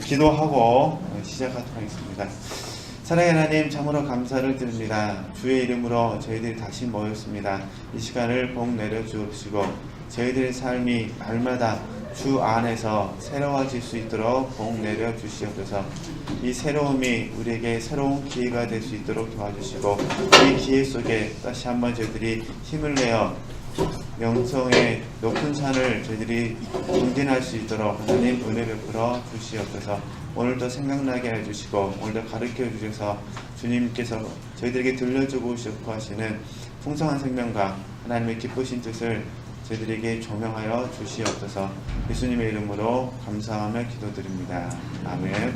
기도하고 시작하도록 하겠습니다. 사랑의 하나님, 참으로 감사를 드립니다. 주의 이름으로 저희들이 다시 모였습니다. 이 시간을 복 내려 주옵시고 저희들의 삶이 날마다 주 안에서 새로워질 수 있도록 복 내려 주시옵소서. 이 새로움이 우리에게 새로운 기회가 될 수 있도록 도와주시고 이 기회 속에 다시 한번 저희들이 힘을 내어 명성의 높은 산을 저희들이 공진할 수 있도록 하나님 은혜 베풀어 주시옵소서. 오늘도 생각나게 해주시고 오늘도 가르쳐 주셔서 주님께서 저희들에게 들려주고 싶어 하시는 풍성한 생명과 하나님의 기쁘신 뜻을 저희들에게 조명하여 주시옵소서. 예수님의 이름으로 감사하며 기도드립니다. 아멘.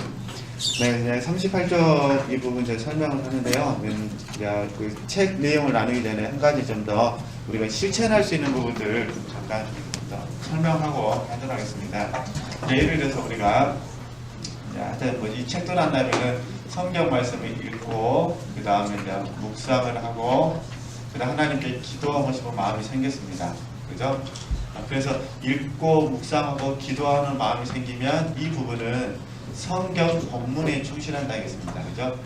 네, 38쪽 이 부분 제가 설명을 하는데요. 그 책 내용을 나누기 전에 한 가지 좀 더 우리가 실천할 수 있는 부분들 잠깐 더 설명하고 하도록 하겠습니다. 예를 들어서 우리가 이 책도 난다면은 성경 말씀을 읽고 그 다음에 이제 묵상을 하고 그 다음 하나님께 기도하고 싶은 마음이 생겼습니다. 그죠? 그래서 읽고 묵상하고 기도하는 마음이 생기면 이 부분은 성경 본문에 충실한다 하겠습니다. 그죠?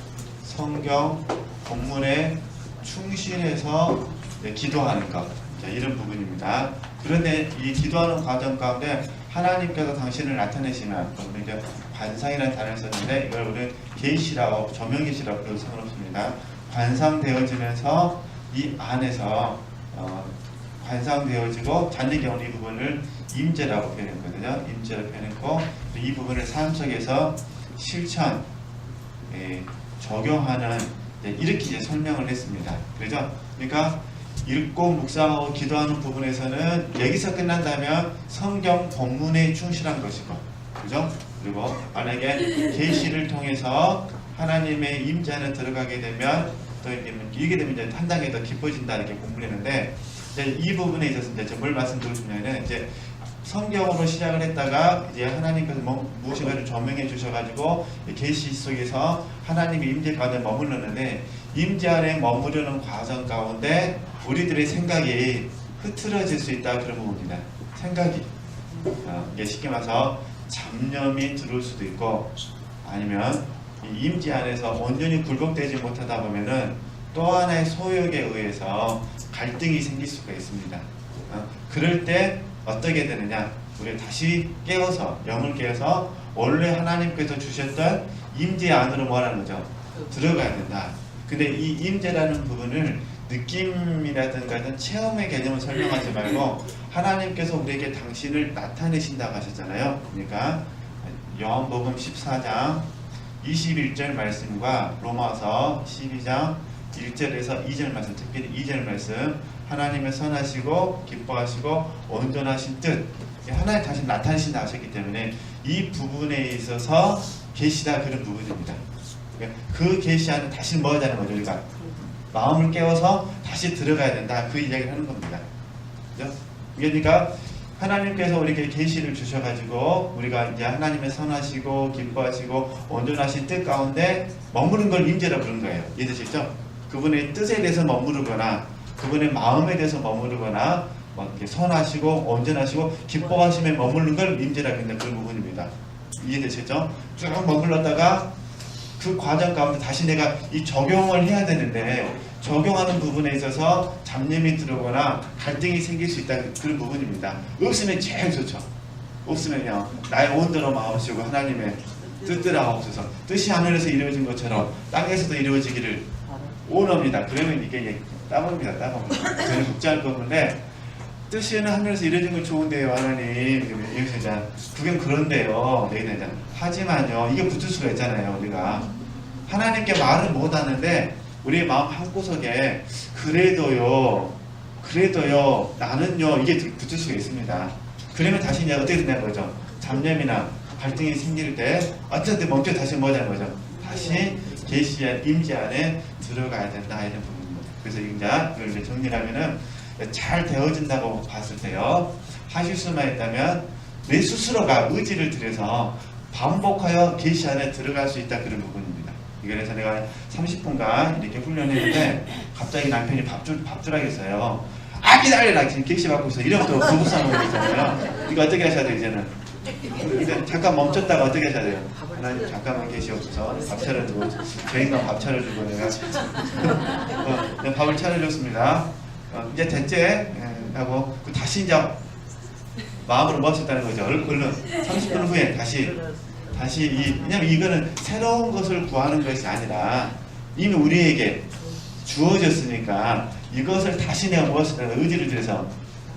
성경 본문에 충실해서 기도하는 것. 이런 부분입니다. 그런데 이 기도하는 과정 가운데 하나님께서 당신을 나타내시면, 이제 관상이라는 단어를 썼는데 이걸 우리는 계시라고 조명계시라고 불러도 상관없습니다. 관상되어지면서 이 안에서 관상되어지고 잡는 경우는 이 부분을 임재라고 표현했거든요. 임재로 표현했고 이 부분을 삶 속에서 실천, 적용하는 이렇게 이제 설명을 했습니다. 그렇죠? 그러니까 읽고 묵상하고 기도하는 부분에서는 여기서 끝난다면 성경 본문에 충실한 것이고, 그죠? 그리고 만약에 계시를 통해서 하나님의 임재 안에 들어가게 되면 또 이게 되면 이제 한 단계 더 깊어진다 이렇게 공부했는데 이 부분에 있어서 이제 뭘 말씀드리고 싶냐면 이제 성경으로 시작을 했다가 이제 하나님께서 무엇인가 좀 조명해 주셔가지고 계시 속에서 하나님의 임재 가운데 머물렀는데 임재 안에 머무르는 과정 가운데 우리들의 생각이 흐트러질 수 있다 그런 부분입니다. 생각이 이게 쉽게 말해서 잡념이 들어올 수도 있고 아니면 이 임재 안에서 온전히 굴복되지 못하다 보면은 또 하나의 소욕에 의해서 갈등이 생길 수가 있습니다. 그럴 때 어떻게 되느냐? 우리가 다시 깨워서 영을 깨워서 원래 하나님께서 주셨던 임재 안으로 뭐라는 거죠? 들어가야 된다. 근데 이 임재라는 부분을 느낌이라든가 체험의 개념을 설명하지 말고 하나님께서 우리에게 당신을 나타내신다고 하셨잖아요. 그러니까 요한복음 14장 21절 말씀과 로마서 12장 1절에서 2절 말씀, 특별히 2절 말씀, 하나님의 선하시고 기뻐하시고 온전하신 뜻, 하나님 당신 나타내신다 하셨기 때문에 이 부분에 있어서 계시다 그런 부분입니다. 그 계시 안에 다시 뭐 하자는 거죠? 우리가 마음을 깨워서 다시 들어가야 된다 그 이야기를 하는 겁니다. 그죠? 그러니까 하나님께서 우리에게 계시를 주셔가지고 우리가 이제 하나님의 선하시고 기뻐하시고 온전하신 뜻 가운데 머무른 걸 임재라 부르는 거예요. 이해되시죠? 그분의 뜻에 대해서 머무르거나 그분의 마음에 대해서 머무르거나 선하시고 온전하시고 기뻐하심에 머무르는 걸 임재라 그런다 그런 부분입니다. 이해되시죠? 쭉 머물렀다가 그 과정 가운데 다시 내가 이 적용을 해야 되는데 적용하는 부분에 있어서 잡념이 들어오거나 갈등이 생길 수 있다 그런 부분입니다. 없으면 제일 좋죠. 없으면요 나의 온전한 마음이시고 하나님의 뜻대로 하옵소서. 뜻이 하늘에서 이루어진 것처럼 땅에서도 이루어지기를 원합니다. 그러면 이게 따봅니다. 저는 걱정할 건데 뜻이는 하늘에서 이루어진 건 좋은데요 하나님 여기서 그게 그런데요 하지만요 이게 붙을 수가 있잖아요. 우리가 하나님께 말은 못하는데 우리의 마음 한구석에 그래도요 나는요 이게 붙을 수가 있습니다. 그러면 다시 이제 어떻게 된다는 거죠? 잡념이나 갈등이 생길 때 어쨌든 멈춰 다시 뭐하자는 거죠? 다시 계시의 임재 안에 들어가야 된다 이런 부분입니다. 그래서 이걸 이제 정리하면은 잘 되어진다고 봤을 때요 하실 수만 있다면 내 스스로가 의지를 들여서 반복하여 계시 안에 들어갈 수 있다 그런 부분입니다. 그래서 내가 30분간 이렇게 훈련했는데 갑자기 남편이 밥 주라겠어요. 기다려라 지금 계시 받고 있어 이러면 또 부부싸움이 있잖아요. 이거 어떻게 하셔야 돼? 이제는 근데 잠깐 멈췄다가 어떻게 하셔야 돼요? 하나님 잠깐만 계시옵소서. 밥 차려주고 저희가 밥 차려주고 내가 밥을 차려줬습니다. 이제 됐지? 하고 다시 이제 마음으로 멈췄다는 거죠. 얼른 30분 후에 다시 왜냐면 이거는 새로운 것을 구하는 것이 아니라 이미 우리에게 주어졌으니까 이것을 다시 내가 무엇이든 의지를 들여서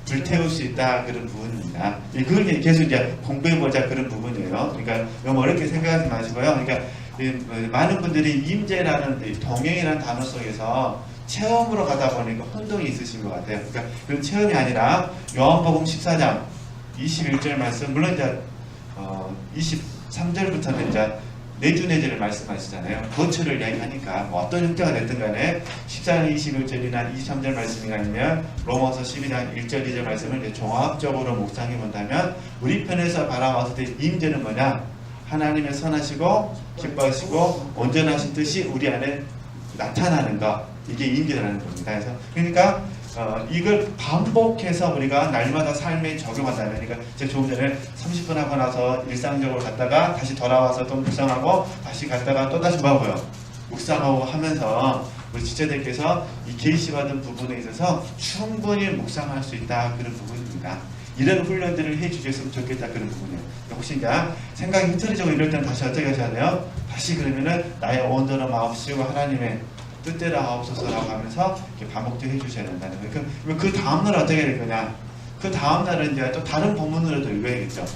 불태울 수 있다 그런 부분입니다. 그걸 계속 이제 공부해보자 그런 부분이에요. 그러니까 너무 어렵게 생각하지 마시고요. 그러니까 많은 분들이 임재라는 동행이라는 단어 속에서 체험으로 가다 보니까 혼동이 있으신 것 같아요. 그러니까 그런 체험이 아니라 요한복음 14장 21절 말씀, 물론 이제 23절부터는 이제 내주내절을 말씀하시잖아요. 거처를 이야기하니까 뭐 어떤 형태가 됐든 간에 14장 21절이나 23절 말씀이 아니면 로마서 12장 1절 2절 말씀을 이제 종합적으로 묵상해 본다면 우리 편에서 바라봤을 때 임재는 뭐냐? 하나님의 선하시고 기뻐하시고 온전하신 뜻이 우리 안에 나타나는 것, 이게 임재라는 겁니다. 그래서 그러니까 이걸 반복해서 우리가 날마다 삶에 적용한다면, 그러니까 제가 조금 전에 30분 하고 나서 일상적으로 갔다가 다시 돌아와서 또 묵상하고 다시 갔다가 또 다시 뭐하고요? 묵상하고 하면서 우리 지체들께서 이 계시받은 부분에 있어서 충분히 묵상할 수 있다 그런 부분입니다. 이런 훈련들을 해주셨으면 좋겠다 그런 부분이에요. 혹시 이제 생각이 흐트러지고 이럴 때는 다시 어떻게 하셔야 돼요? 다시 그러면은 나의 온전한 마음 쓰고 하나님의 뜻대로 하옵소서라고 하면서 이렇게 반복도 해주셔야 된다는 거예요. 그 다음날 어떻게 될 거냐? 그 다음날은 이제 또 다른 본문으로도 읽어야겠죠.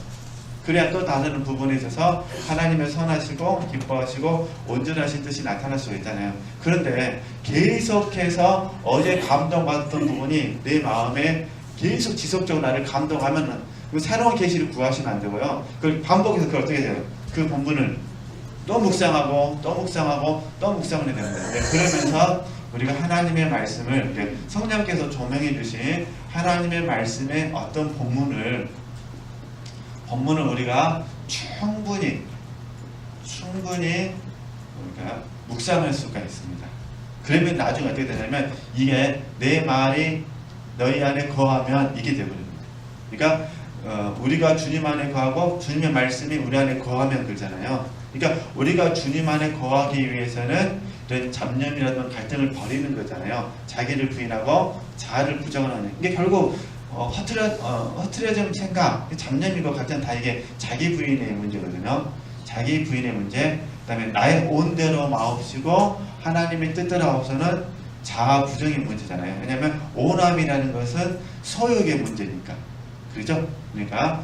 그래야 또 다른 부분에 있어서 하나님의 선하시고 기뻐하시고 온전하신 뜻이 나타날 수가 있잖아요. 그런데 계속해서 어제 감동받았던 부분이 내 마음에 계속 지속적으로 나를 감동하면은 새로운 계시를 구하시면 안 되고요. 그걸 반복해서 그걸 어떻게 돼요? 그 본문을 또 묵상하고 또 묵상하고 또 묵상을 해야 됩니다. 그러면서 우리가 하나님의 말씀을 성령께서 조명해 주신 하나님의 말씀의 어떤 본문을 우리가 충분히 우리가 묵상할 수가 있습니다. 그러면 나중에 어떻게 되냐면 이게 내 말이 너희 안에 거하면 이게 되어버립니다. 그러니까 우리가 주님 안에 거하고 주님의 말씀이 우리 안에 거하면 그러잖아요. 그러니까 우리가 주님 안에 거하기 위해서는 이런 잡념이라든 갈등을 버리는 거잖아요. 자기를 부인하고 자아를 부정하는. 이게 결국 허트려진 생각, 잡념이고 갈등 다 이게 자기 부인의 문제거든요. 자기 부인의 문제. 그다음에 나의 온대로 마옵시고 하나님의 뜻대로 하옵소서는 자아 부정의 문제잖아요. 왜냐하면 오남이라는 것은 소욕의 문제니까. 그렇죠? 그러니까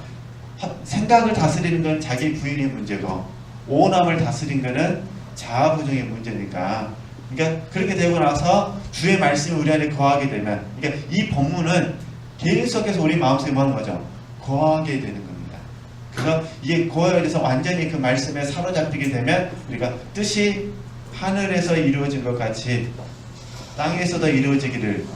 생각을 다스리는 건 자기 부인의 문제고 오남을 다스린 것은 자아 부정의 문제니까. 그러니까 그렇게 되고 나서 주의 말씀이 우리 안에 거하게 되면, 그러니까 이 본문은 계속해서 우리 마음속에 뭐 하는 거죠? 거하게 되는 겁니다. 그래서 이게 거하게 돼서 완전히 그 말씀에 사로잡히게 되면 우리가 뜻이 하늘에서 이루어진 것 같이 땅에서도 이루어지기를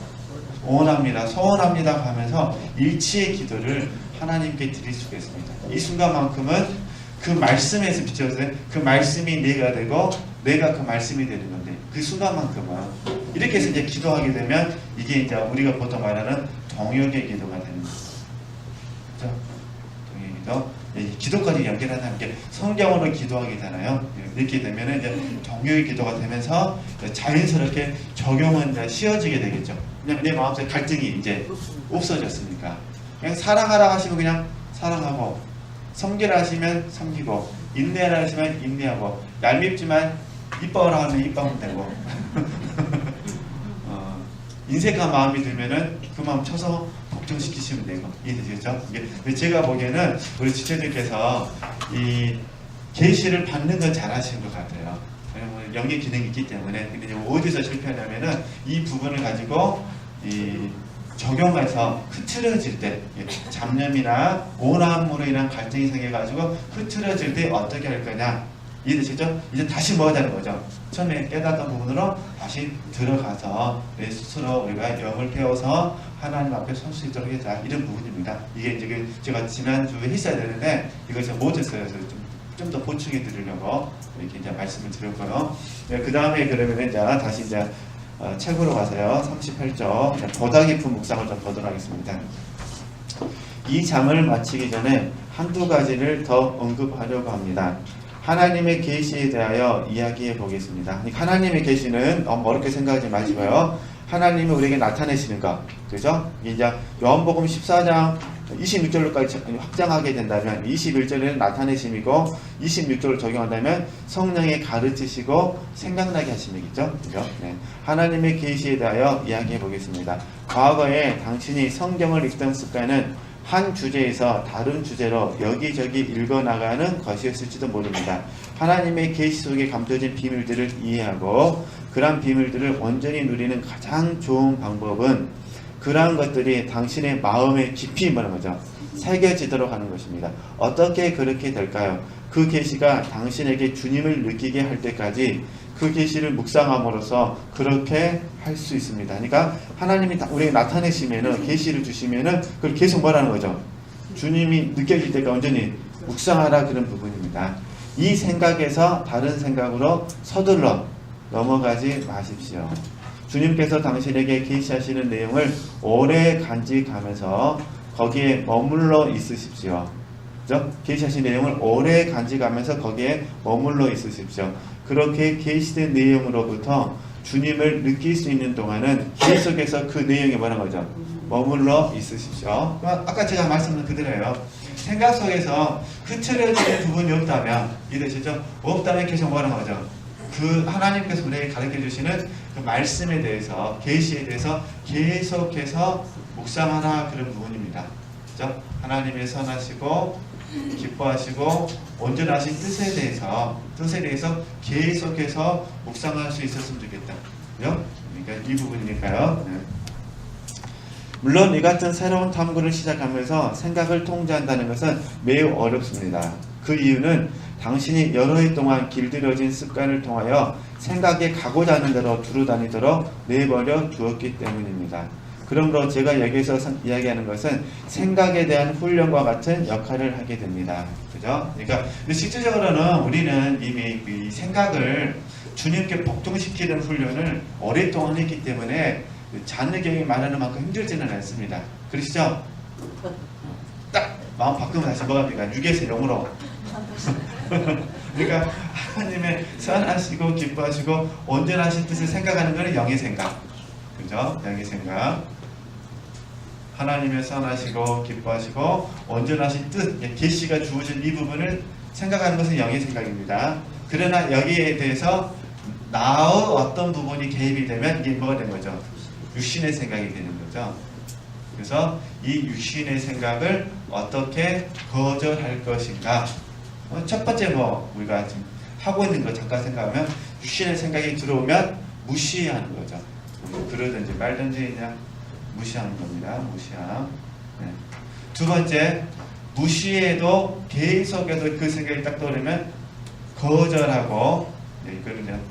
원합니다, 소원합니다 하면서 일치의 기도를 하나님께 드릴 수가 있습니다. 이 순간만큼은 그 말씀에서 비춰서 그 말씀이 내가 되고 내가 그 말씀이 되는 건데, 그 순간만큼은 이렇게 해서 이제 기도하게 되면 이게 이제 우리가 보통 말하는 동역의 기도가 되는 거죠. 그렇죠? 동역의 기도. 기도까지 연결하는 게 성경으로 기도하기잖아요. 이렇게 되면 이제 동역의 기도가 되면서 자연스럽게 적용은 이제 쉬워지게 되겠죠. 왜냐면 내 마음속에 갈등이 이제 없어졌으니까. 그냥 사랑하라 하시면 그냥 사랑하고, 섬기라 하시면 섬기고, 인내하라 하시면 인내하고, 얄밉지만 이뻐라 하면 이뻐하면 되고 인색한 마음이 들면은 그 마음 쳐서 복종시키시면 되고. 이해되시겠죠? 제가 보기에는 우리 지체들께서 이 계시를 받는 건 잘하시는 것 같아요. 왜냐면 영의 기능이 있기 때문에. 근데 이제 어디서 실패하냐면은 이 부분을 가지고 이 적용해서 흐트러질 때, 잡념이나 오남으로 인한 갈등이 생겨가지고 흐트러질 때 어떻게 할 거냐. 이해되시죠? 이제 다시 뭐 하자는 거죠? 처음에 깨닫던 부분으로 다시 들어가서 내 스스로 우리가 영을 배워서 하나님 앞에 설 수 있도록 하자. 이런 부분입니다. 이게 이제 제가 지난주에 했어야 되는데 이걸 제가 못했어요. 그래서 좀 더 보충해 드리려고 이렇게 이제 말씀을 드렸고요. 그 다음에 그러면 이제 다시 이제 책으로 가서요. 38쪽 보다 깊은 묵상을 좀 보도록 하겠습니다. 이 장을 마치기 전에 한두 가지를 더 언급하려고 합니다. 하나님의 계시에 대하여 이야기해 보겠습니다. 하나님의 계시는 너무 어렵게 생각하지 마시고요. 하나님이 우리에게 나타내시는 것, 그죠? 이제 요한복음 14장 26절까지 확장하게 된다면 21절에는 나타내심이고 26절을 적용한다면 성령의 가르치시고 생각나게 하심이겠죠, 그죠? 네. 하나님의 계시에 대하여 이야기해 보겠습니다. 과거에 당신이 성경을 읽던 습관은 한 주제에서 다른 주제로 여기저기 읽어나가는 것이었을지도 모릅니다. 하나님의 계시 속에 감춰진 비밀들을 이해하고 그러한 비밀들을 온전히 누리는 가장 좋은 방법은 그러한 것들이 당신의 마음에 깊이 뭐라는 거죠? 새겨지도록 하는 것입니다. 어떻게 그렇게 될까요? 그 계시가 당신에게 주님을 느끼게 할 때까지 그 계시를 묵상함으로써 그렇게 할 수 있습니다. 그러니까 하나님이 우리에게 나타내시면은 계시를 주시면은 그걸 계속 뭐라는 거죠? 주님이 느껴질 때까지 온전히 묵상하라 그런 부분입니다. 이 생각에서 다른 생각으로 서둘러 넘어가지 마십시오. 주님께서 당신에게 계시하시는 내용을 오래 간직하면서 거기에 머물러 있으십시오. 그죠? 계시하신 내용을 오래 간직하면서 거기에 머물러 있으십시오. 그렇게 계시된 내용으로부터 주님을 느낄 수 있는 동안은 계속해서 그 내용에 뭐라는 거죠? 머물러 있으십시오. 아까 제가 말씀드린 그대로예요. 생각 속에서 흐트러지는 부분이 없다면 이해되시죠? 없다면 계속 뭐라는 거죠? 그 하나님께서 우리에게 가르쳐 주시는 그 말씀에 대해서 계시에 대해서 계속해서 묵상하라 그런 부분입니다. 그죠? 하나님의 선하시고 기뻐하시고 온전하신 뜻에 대해서 계속해서 묵상할 수 있었으면 좋겠다. 그죠? 그러니까 이 부분이니까요. 네. 물론 이 같은 새로운 탐구를 시작하면서 생각을 통제한다는 것은 매우 어렵습니다. 그 이유는 당신이 여러 해 동안 길들여진 습관을 통하여 생각에 가고자 하는 대로 두루 다니도록 내버려 두었기 때문입니다. 그러므로 제가 여기서 이야기하는 것은 생각에 대한 훈련과 같은 역할을 하게 됩니다. 그죠? 그러니까 실질적으로는 우리는 이미 이 생각을 주님께 복종시키는 훈련을 오랫동안 했기 때문에 자녀경이 말하는 만큼 힘들지는 않습니다. 그러시죠? 딱 마음 바꾸면 다시 뭐가 됩니까? 6에서 0으로. 그러니까 하나님의 선하시고 기뻐하시고 온전하신 뜻을 생각하는 것은 영의 생각. 그죠? 영의 생각. 하나님의 선하시고 기뻐하시고 온전하신 뜻, 계시가 주어진 이 부분을 생각하는 것은 영의 생각입니다. 그러나 여기에 대해서 나의 어떤 부분이 개입이 되면 이게 뭐가 된 거죠? 육신의 생각이 되는 거죠. 그래서 이 육신의 생각을 어떻게 거절할 것인가? 첫 번째 우리가 지금 하고 있는 거 잠깐 생각하면 육신의 생각이 들어오면 무시하는 거죠. 그러든지 말든지 그냥 무시하는 겁니다. 무시함. 네. 두 번째, 무시해도 계속해서 그 생각이 딱 떠오르면 거절하고, 네, 이거를 그냥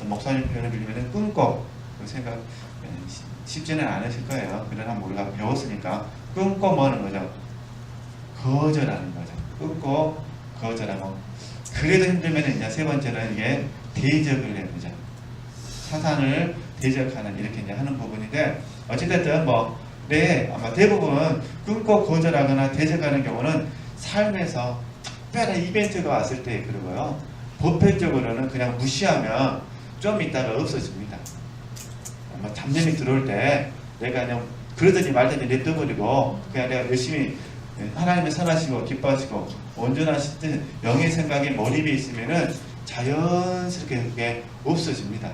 목사님 표현을 빌리면 끊고 그 생각 쉽지는 않으실 거예요. 그러나 우리가 배웠으니까 끊고 뭐 하는 거죠? 거절하는 거죠. 끊고 거절하고. 그래도 힘들면 이제 세 번째는 이게 대적을 해보자. 사탄을 대적하는 이렇게 이제 하는 부분인데 어찌됐든 네, 아마 대부분 끊고 거절하거나 대적하는 경우는 삶에서 특별한 이벤트가 왔을 때 그러고요. 보편적으로는 그냥 무시하면 좀 있다가 없어집니다. 잡념이 들어올 때 내가 그냥 그러든지 말든지 냅둬버리고 그냥 내가 열심히 하나님의 선하시고 기뻐하시고 온전하신 뜻 영의 생각에 몰입해 있으면은 자연스럽게 그게 없어집니다.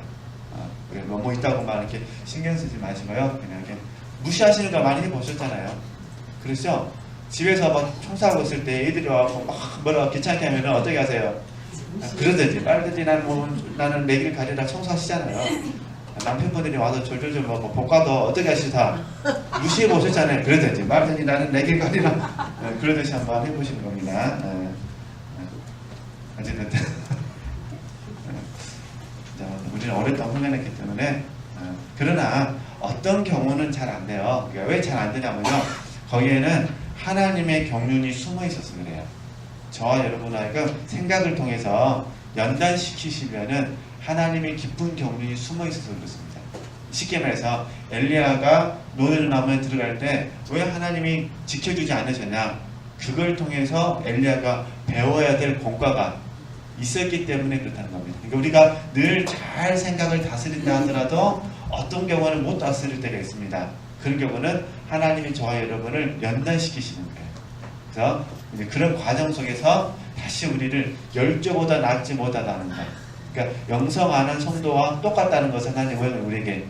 뭐 있다고만 이렇게 신경 쓰지 마시고요. 그냥 이렇게 무시하시는 거 많이 보셨잖아요. 그렇죠? 집에서 청소하고 있을 때 애들이 와서 뭐라고 귀찮게 하면은 어떻게 하세요? 그러든지 말든지 나는 내 길 가리라 청소하시잖아요. 남편분들이 와서 졸졸졸 볶아도 어떻게 하시다 무시해 보셨잖아요. 그러든지 말든지 나는 내 길 가리라 그러듯이 한번 해보시는 겁니다. 어쨌든 우리는 오랫동안 훈련했기 때문에 그러나 어떤 경우는 잘 안 돼요. 왜 잘 안 되냐면요. 거기에는 하나님의 경륜이 숨어 있어서 그래요. 저와 여러분하고 생각을 통해서 연단시키시면은 하나님의 깊은 경륜이 숨어 있어서 그렇습니다. 쉽게 말해서 엘리야가 노델 나무에 들어갈 때 왜 하나님이 지켜주지 않으셨냐? 그걸 통해서 엘리야가 배워야 될 공과가 있었기 때문에 그렇다는 겁니다. 그러니까 우리가 늘 잘 생각을 다스린다 하더라도 어떤 경우는 못 다스릴 때가 있습니다. 그런 경우는 하나님이 저와 여러분을 연단시키시는 거예요. 그래서 이제 그런 과정 속에서 다시 우리를 열조보다 낫지 못하다는 것. 그러니까 영성하는 성도와 똑같다는 것을 하나님은 우리에게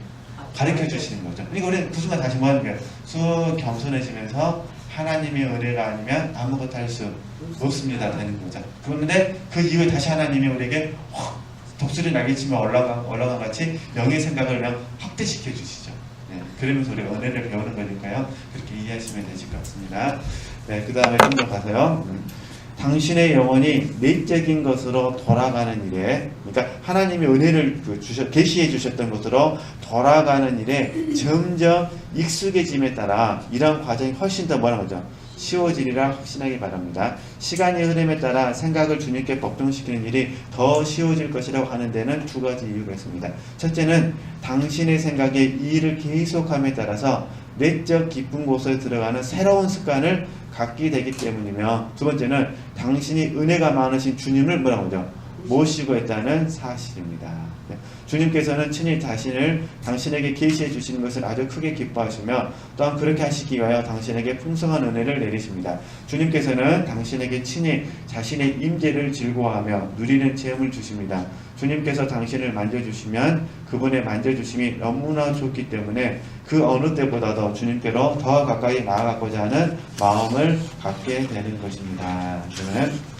가르쳐 주시는 거죠. 그러니까 우리는 그 순간 다시 뭐 하는 거예요? 쑥 겸손해지면서 하나님의 은혜가 아니면 아무것도 할 수 없습니다 되는 거죠. 그런데 그 이후에 다시 하나님이 우리에게 독수리 날개치며 올라간 같이 영의 생각을 그냥 확대시켜 주시죠. 네, 그러면서 우리가 은혜를 배우는 거니까요. 그렇게 이해하시면 되실 것 같습니다. 네, 그 다음에 좀 더 가서요. 당신의 영혼이 내적인 것으로 돌아가는 일에, 그러니까 하나님이 은혜를 계시해 주셨던 것으로 돌아가는 일에 점점 익숙해짐에 따라 이런 과정이 훨씬 더 뭐라는 거죠? 쉬워지리라 확신하기 바랍니다. 시간의 흐름에 따라 생각을 주님께 복종시키는 일이 더 쉬워질 것이라고 하는 데는 두 가지 이유가 있습니다. 첫째는 당신의 생각에 이 일을 계속함에 따라서 내적 깊은 곳에 들어가는 새로운 습관을 갖게 되기 때문이며, 두 번째는 당신이 은혜가 많으신 주님을 뭐라고 하죠? 모시고 있다는 사실입니다. 주님께서는 친히 당신에게 계시해 주시는 것을 아주 크게 기뻐하시며 또한 그렇게 하시기 위하여 당신에게 풍성한 은혜를 내리십니다. 주님께서는 당신에게 친히 자신의 임재를 즐거워하며 누리는 체험을 주십니다. 주님께서 당신을 만져주시면 그분의 만져주심이 너무나 좋기 때문에 그 어느 때보다도 주님께로 더 가까이 나아가고자 하는 마음을 갖게 되는 것입니다. 그러면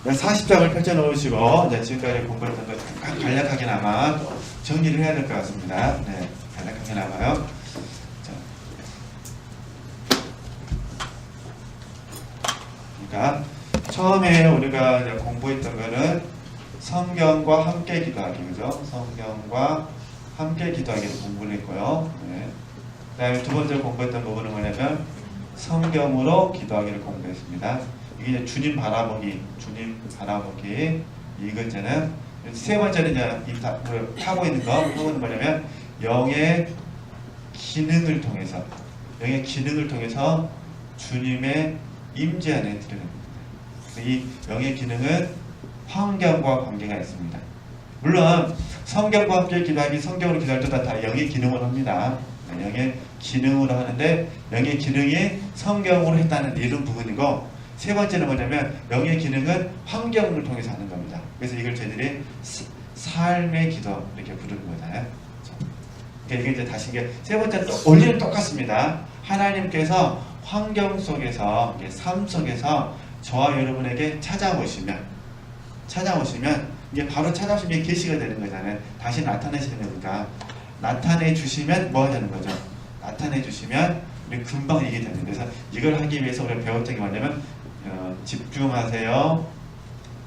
40장을 펼쳐놓으시고 지금까지 공부했던 것 간략하게나마 정리를 해야 될 것 같습니다. 네, 간략하게나마요. 그러니까 처음에 우리가 공부했던 거는 성경과 함께 기도하기, 그죠? 성경과 함께 기도하기를 공부를 했고요. 네. 그 다음에 두 번째 공부했던 부분은 뭐냐면 성경으로 기도하기를 공부했습니다. 이게 이제 주님 바라보기 이거잖아요. 세 번째는 이제 하고 있는 거, 그건 뭐냐면 영의 기능을 통해서 주님의 임재 안에 들어갑니다. 이 영의 기능은 환경과 관계가 있습니다. 물론 성경과 함께 기도하기, 성경으로 기도할 때 다 영의 기능으로 합니다. 영의 기능으로 하는데 영의 기능이 성경으로 했다는 이런 부분이고, 세 번째는 뭐냐면 영의 기능은 환경을 통해서 하는 겁니다. 그래서 이걸 저희들이 삶의 기도 이렇게 부르는 거잖아요. 그러니까 이게 이제 다시 세 번째는 원리는 똑같습니다. 하나님께서 환경 속에서, 삶 속에서 저와 여러분에게 찾아오시면 이게 바로 찾아오시면 계시가 되는 거잖아요. 다시 나타내시는 거니까 나타내 주시면 뭐 하자는 거죠? 나타내 주시면 우리 금방 이게 되는 거예요. 그래서 이걸 하기 위해서 우리가 배웠던 게 뭐냐면 집중하세요,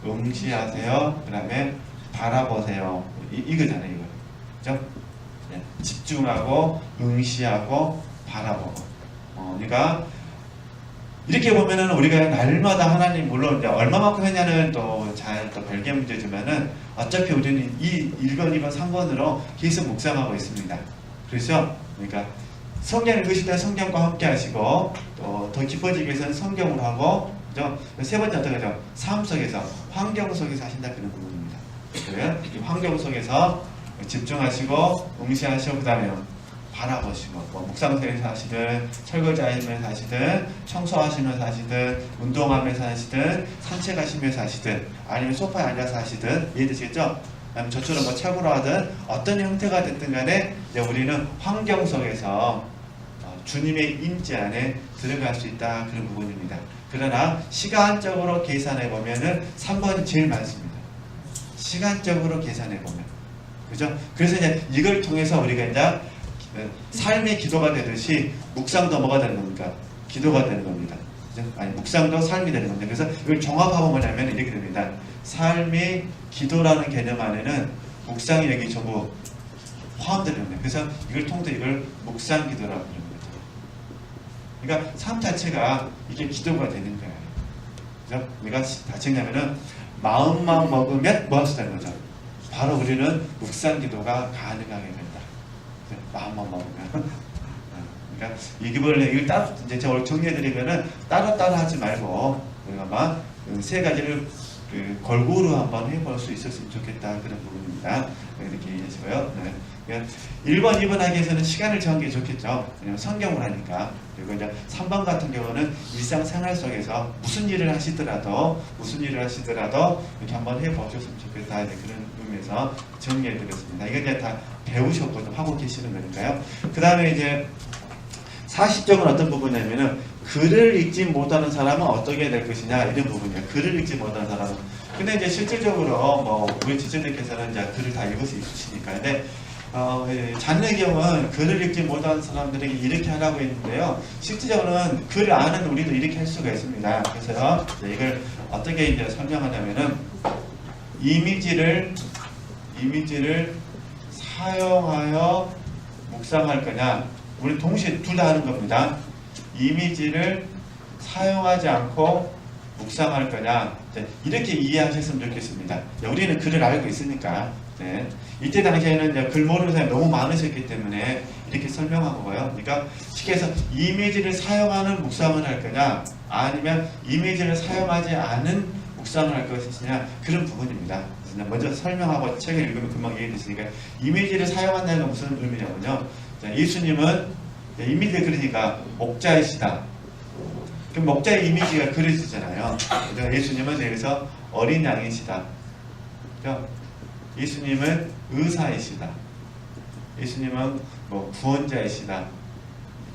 응시하세요, 그 다음에 바라보세요. 이거잖아요, 이거. 그죠? 네. 집중하고, 응시하고, 바라보고. 그러니까, 이렇게 보면은 우리가 날마다 하나님, 물론 이제 얼마만큼 했냐는 또 별개 문제지만은 어차피 우리는 이 1번, 2번, 3번으로 계속 묵상하고 있습니다. 그렇죠? 그러니까, 성경을 읽으실 때 성경과 함께 하시고, 또 더 깊어지기 위해서는 성경으로 하고, 그죠? 세 번째 어떻게 하죠? 삶 속에서, 환경 속에서 하신다 그런 부분입니다. 그래요? 이 환경 속에서 집중하시고, 응시하시고, 그 다음에 바라보시고, 묵상소리에서 하시든, 설거지 하시면서 하시든, 청소하시면서 하시든, 운동하면서 하시든, 산책하시면서 하시든, 아니면 소파에 앉아서 하시든, 이해되시겠죠? 아니면 저처럼 책으로 하든, 어떤 형태가 됐든 간에, 이제 우리는 환경 속에서 주님의 임재 안에 들어갈 수 있다 그런 부분입니다. 그러나 시간적으로 계산해 보면은 3번이 제일 많습니다. 시간적으로 계산해 보면, 그죠? 그래서 이제 이걸 통해서 우리가 이제 삶의 기도가 되듯이 묵상도 뭐가 되는 겁니까? 기도가 되는 겁니다. 그죠? 아니 묵상도 삶이 되는 겁니다. 그래서 이걸 종합하고 뭐냐면 이렇게 됩니다. 삶의 기도라는 개념 안에는 묵상이 여기 전부 포함되는 겁니다. 그래서 이걸 통해서 이걸 묵상 기도라고 하는 거죠. 그러니까 삶 자체가 이게 기도가 되는 거예요. 그죠? 우리가 다칭하면은 마음만 먹으면 뭐 할 수 되는 거죠? 바로 우리는 묵상 기도가 가능하게 된다. 마음만 먹으면. 그러니까 이걸 따로 이제 제가 정리해드리면은 따로따로 하지 말고 아마 세 가지를 골고루 한번 해볼 수 있었으면 좋겠다 그런 부분입니다. 이렇게 이해하시고요. 네. 1번, 2번 하기 위해서는 시간을 정한 게 좋겠죠. 왜냐면 성경을 하니까. 그리고 이제 3번 같은 경우는 일상생활 속에서 무슨 일을 하시더라도 이렇게 한번 해보셨으면 좋겠다. 이제 그런 의미에서 정리해드렸습니다. 이건 이제 다 배우셨고 하고 계시는 거니까요. 그 다음에 이제 40쪽은 어떤 부분이냐면은 글을 읽지 못하는 사람은 어떻게 될 것이냐 이런 부분이에요. 글을 읽지 못하는 사람은. 근데 이제 실질적으로 우리 지체님께서는 이제 글을 다 읽을 수 있으시니까. 근데 자녀의 경우는 글을 읽지 못하는 사람들에게 이렇게 하라고 했는데요. 실질적으로는 글을 아는 우리도 이렇게 할 수가 있습니다. 그래서 이걸 어떻게 이제 설명하냐면은 이미지를 사용하여 묵상할 거냐. 우리 동시에 둘 다 하는 겁니다. 이미지를 사용하지 않고 묵상할 거냐. 이렇게 이해하셨으면 좋겠습니다. 우리는 글을 알고 있으니까. 네. 이때 당시에는 글 모르는 사람이 너무 많으셨기 때문에 이렇게 설명한 거고요. 그러니까 쉽게 해서 이미지를 사용하는 묵상을 할 거냐 아니면 이미지를 사용하지 않은 묵상을 할 것이냐 그런 부분입니다. 먼저 설명하고 책을 읽으면 금방 이해되시니까 이미지를 사용한다는 건 무슨 의미냐면요. 예수님은 이미지 그러니까 목자이시다. 그럼 목자의 이미지가 그려지잖아요. 예수님은 여기서 어린 양이시다. 예수님은 의사이시다. 예수님은 구원자이시다.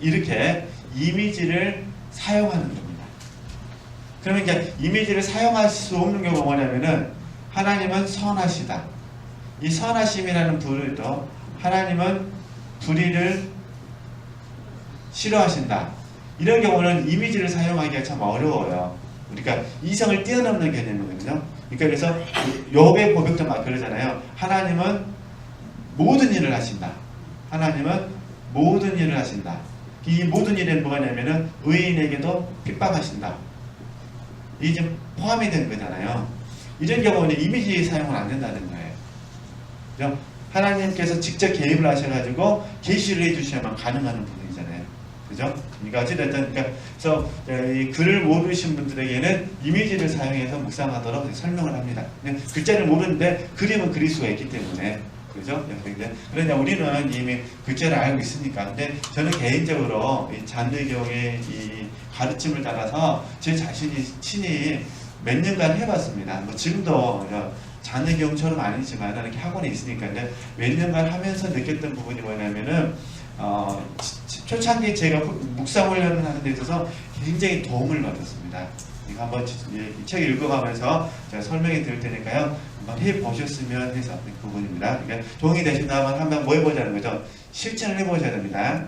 이렇게 이미지를 사용하는 겁니다. 그러면 이제 이미지를 사용할 수 없는 경우가 뭐냐면은 하나님은 선하시다. 이 선하심이라는 불도 하나님은 불의를 싫어하신다. 이런 경우는 이미지를 사용하기가 참 어려워요. 그러니까 이성을 뛰어넘는 개념이거든요. 그러니까 그래서 욥의 고백도 막 그러잖아요. 하나님은 모든 일을 하신다. 하나님은 모든 일을 하신다. 이 모든 일은 뭐냐면은 의인에게도 핍박하신다. 이게 지금 포함이 된 거잖아요. 이런 경우는 이미지 사용은 안 된다는 거예요. 하나님께서 직접 개입을 하셔가지고 계시를 해주셔야만 가능한 부분이잖아요. 그죠? 그러니까 어찌됐든 그래서 이 글을 모르신 분들에게는 이미지를 사용해서 묵상하도록 설명을 합니다. 글자를 모르는데 그림은 그릴 수가 있기 때문에 그죠? 그러냐 우리는 이미 글자를 알고 있으니까. 근데 저는 개인적으로 이 잔류경의 이 가르침을 따라서 제 자신이 친히 몇 년간 해봤습니다. 지금도 잔류경처럼 아니지만 이렇게 학원에 있으니까 몇 년간 하면서 느꼈던 부분이 뭐냐면은 초창기 제가 묵상 훈련을 하는 데 있어서 굉장히 도움을 받았습니다. 이거 한번 이 책 읽어가면서 제가 설명해 드릴 테니까요. 한번 해보셨으면 해서 그 부분입니다. 그러니까 동의 되신다면 한번 뭐 해보자는 거죠. 실천을 해보셔야 됩니다.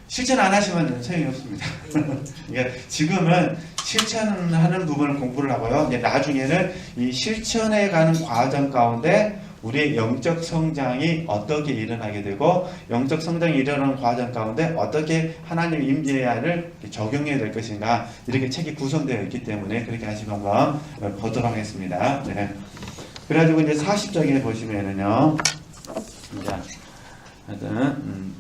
실천 안 하시면 소용이 없습니다. 그러니까 지금은 실천하는 부분을 공부를 하고요. 이제 나중에는 이 실천해 가는 과정 가운데 우리의 영적 성장이 어떻게 일어나게 되고 영적 성장이 일어나는 과정 가운데 어떻게 하나님의 임재를 적용해야 될 것인가 이렇게 책이 구성되어 있기 때문에 그렇게 하시고 한번 보도록 하겠습니다. 네. 그래가지고 이제 40쪽에 보시면은요. 자, 하여튼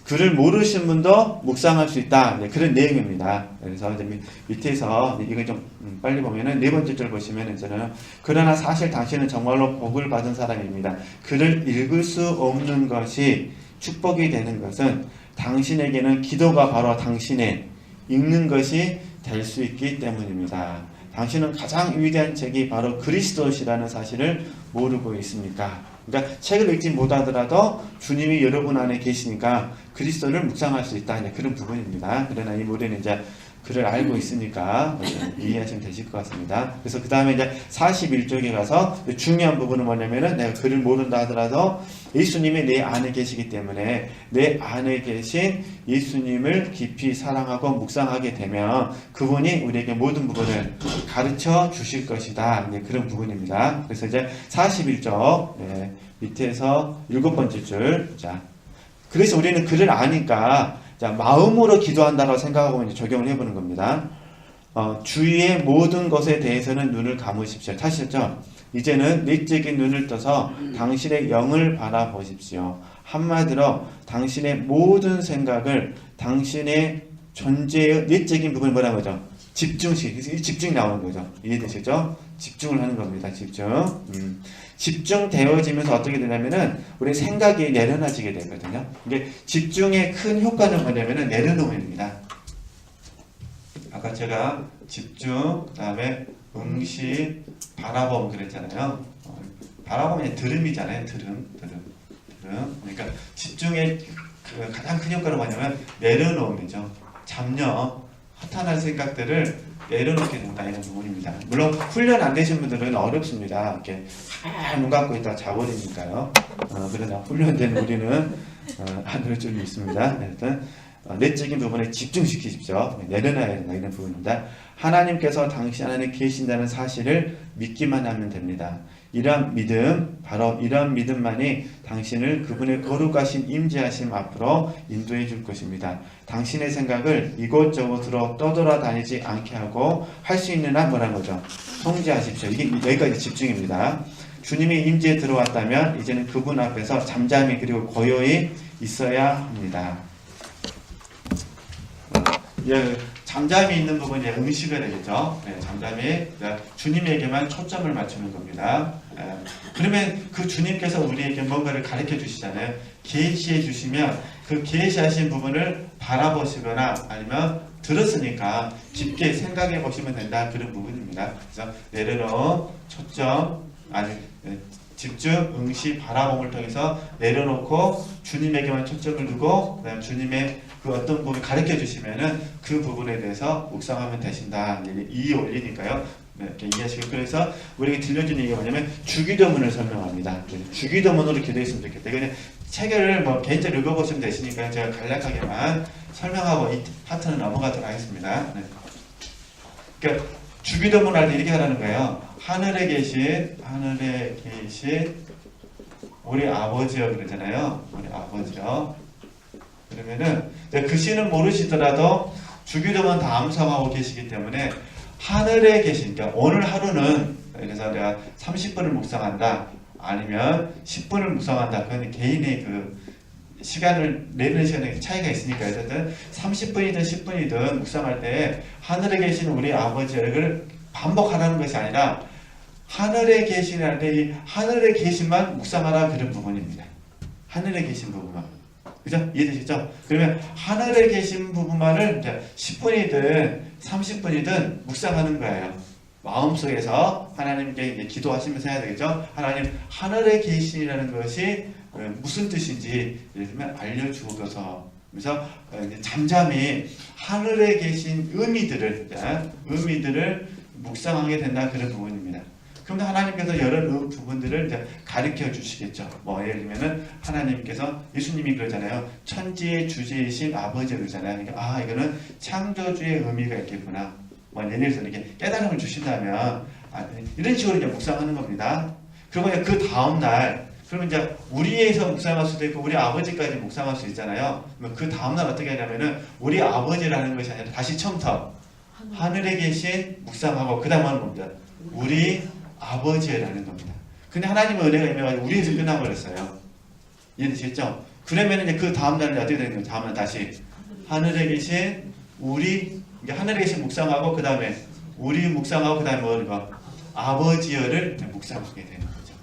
글을 모르신 분도 묵상할 수 있다. 네, 그런 내용입니다. 그래서 이제 밑에서 이거 좀 빨리 보면은 네 번째 줄 보시면은 저는 그러나 사실 당신은 정말로 복을 받은 사람입니다. 글을 읽을 수 없는 것이 축복이 되는 것은 당신에게는 기도가 바로 당신의 읽는 것이 될 수 있기 때문입니다. 당신은 가장 위대한 책이 바로 그리스도시라는 사실을 모르고 있습니까? 그러니까 책을 읽지 못하더라도 주님이 여러분 안에 계시니까 그리스도를 묵상할 수 있다. 그런 부분입니다. 그러나 이 우리는 이제 그를 알고 있으니까 이해하시면 되실 것 같습니다. 그래서 그 다음에 이제 41쪽에 가서 중요한 부분은 뭐냐면은 내가 그를 모른다 하더라도 예수님이 내 안에 계시기 때문에 내 안에 계신 예수님을 깊이 사랑하고 묵상하게 되면 그분이 우리에게 모든 부분을 가르쳐 주실 것이다. 그런 부분입니다. 그래서 이제 41쪽 밑에서 7번째 줄. 자, 그래서 우리는 그를 아니까 자, 마음으로 기도한다고 생각하고 이제 적용을 해보는 겁니다. 주위의 모든 것에 대해서는 눈을 감으십시오. 타시죠? 이제는 내적인 눈을 떠서 당신의 영을 바라보십시오. 한마디로 당신의 모든 생각을 당신의 존재의 내적인 부분을 뭐라고 하죠? 집중이 나오는 거죠. 이해되시죠? 집중을 하는 겁니다. 집중되어지면서 어떻게 되냐면은 우리 생각이 내려놔지게 되거든요. 이게 집중의 큰 효과는 뭐냐면은 내려놓음입니다. 아까 제가 집중, 그다음에 응시, 바라봄 그랬잖아요. 바라봄이 들음이잖아요. 들음. 그러니까 집중의 가장 큰 효과는 뭐냐면 내려놓음이죠. 잡념, 허탄한 생각들을 내려놓게 된다 이런 부분입니다. 물론 훈련 안 되신 분들은 어렵습니다. 이렇게 눈 감고 있다가 자버리니까요. 그러나 훈련된 우리는 안 그럴 줄 믿습니다. 일단 내적인 부분에 집중시키십시오. 내려놔야 된다 이런 부분입니다. 하나님께서 당신 안에 계신다는 사실을 믿기만 하면 됩니다. 이러한 믿음, 바로 이러한 믿음만이 당신을 그분의 거룩하신 임재하심 앞으로 인도해 줄 것입니다. 당신의 생각을 이곳저곳으로 떠돌아다니지 않게 하고 할 수 있는 한 뭐라는 거죠? 통제하십시오. 이게 여기까지 집중입니다. 주님이 임재에 들어왔다면 이제는 그분 앞에서 잠잠히 그리고 고요히 있어야 합니다. 잠잠히 있는 부분이 응시가 되겠죠. 잠잠히 주님에게만 초점을 맞추는 겁니다. 그러면 그 주님께서 우리에게 뭔가를 가르쳐 주시잖아요. 계시해 주시면 그 계시하신 부분을 바라보시거나 아니면 들었으니까 깊게 생각해 보시면 된다 그런 부분입니다. 그래서 내려놓은 초점 집중, 응시, 바라봄을 통해서 내려놓고 주님에게만 초점을 두고 그다음 주님의 그 어떤 부분을 가르쳐 주시면은 그 부분에 대해서 묵상하면 되신다. 이 원리니까요. 이렇게 이해하시고 그래서 우리에게 들려주는 얘기가 뭐냐면 주기도문을 설명합니다. 주기도문으로 기도했으면 좋겠다. 이거는 책을 개인적으로 읽어보시면 되시니까 제가 간략하게만 설명하고 이 파트는 넘어가도록 하겠습니다. 그러니까 주기도문 할 때 이렇게 하라는 거예요. 하늘에 계신 우리 아버지여 그러잖아요. 우리 아버지여. 그러면은 글씨는 모르시더라도 주기도문 다 암송하고 계시기 때문에 하늘에 계신, 그러니까 오늘 하루는 그래서 내가 30분을 묵상한다 아니면 10분을 묵상한다. 그건 개인의 그 시간을 내는 시간에 차이가 있으니까 어쨌든 30분이든 10분이든 묵상할 때 하늘에 계신 우리 아버지를 반복하라는 것이 아니라 하늘에 계시할 때 이 하늘에 계신만 묵상하라 그런 부분입니다. 하늘에 계신 부분만. 그죠? 이해되시죠? 그러면 하늘에 계신 부분만을 이제 10분이든 30분이든 묵상하는 거예요. 마음속에서 하나님께 이제 기도하시면서 해야 되겠죠? 하나님, 하늘에 계시라는 것이 무슨 뜻인지 예를 들면 알려주어서 그래서 잠잠히 하늘에 계신 의미들을 묵상하게 된다 그런 부분입니다. 그럼 하나님께서 여러 부분들을 이제 가르쳐 주시겠죠. 예를 들면은 하나님께서 예수님이 그러잖아요. 천지의 주제이신 아버지 그러잖아요. 그러니까 이거는 창조주의 의미가 있겠구나. 예를 들어서 이렇게 깨달음을 주신다면 이런 식으로 이제 묵상하는 겁니다. 그리고 그 다음 날 그러면 이제 우리에서 묵상할 수도 있고 우리 아버지까지 묵상할 수 있잖아요. 그러면 그 다음 날 어떻게 하냐면은 우리 아버지라는 것이 아니라 다시 처음부터 하늘에 계신 묵상하고 그 다음 하는 겁니다. 우리 아버지라는 겁니다. 근데 하나님의 은혜가 임해가지고 우리에서 끝나버렸어요. 이해되시겠죠? 그러면 이제 그 다음 날은 어떻게 되는 거예요? 다음 날 다시 하늘에 계신 우리 하늘에 계신 묵상하고 그 다음에 우리 묵상하고 그 다음에 뭐가 아버지여를 묵상하게 되는 거죠.